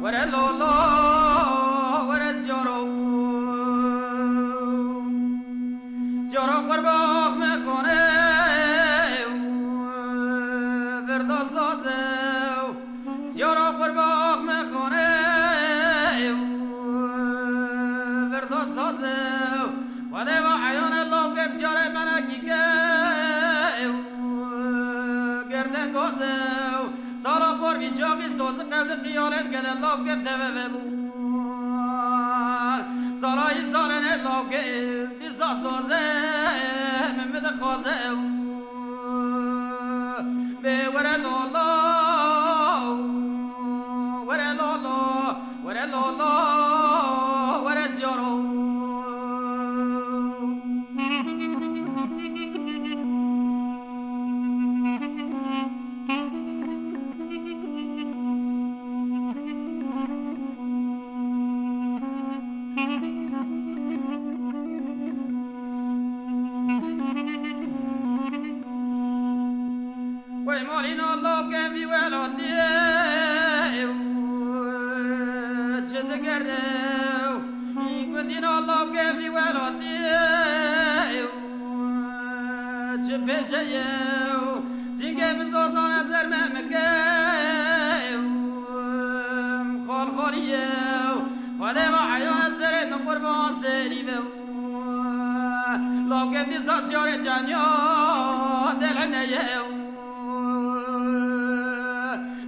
وره لولا وره زیارو زیارو قرباق میکنه بردا سازه زیارو قرباق میکنه بردا سازه خدا و عیان الله که بجاره منکی که گردن گازه سالا پر بی جاقی سوز قبل قیالم که الله که بتوه ببون سالای سالن الله که دیسا سوزه ممد خوازه به وره لولا وره لولا وره لولا وره زیارو وای مالین الله که بی ولادیه چه دگره گندین الله که بی ولادیه چه پیشه زینگه بزازان زر ممکه خال خالیه خاله و عیان زره نقربان سری به الله که دیسا سیار جنیا دل عنیه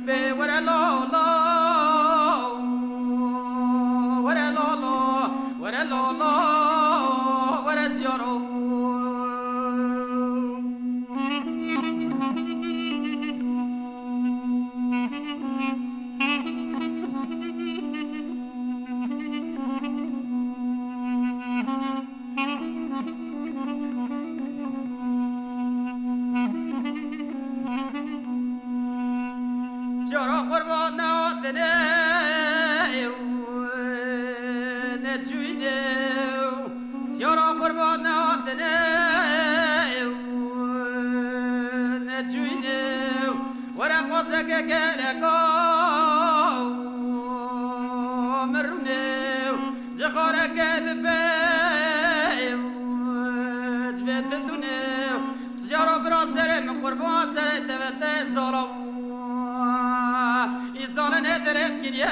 به وره لالا وره لالا وره لالا وره زیارو زیارا قربان نهادنه نجوینه زیارا قربان نهادنه نجوینه ورا قصه که گلکا مرونه جخاره که بپیم جبتتونه زیارا برا سرم قربان سر دوته سالو İnsanın ederim giriye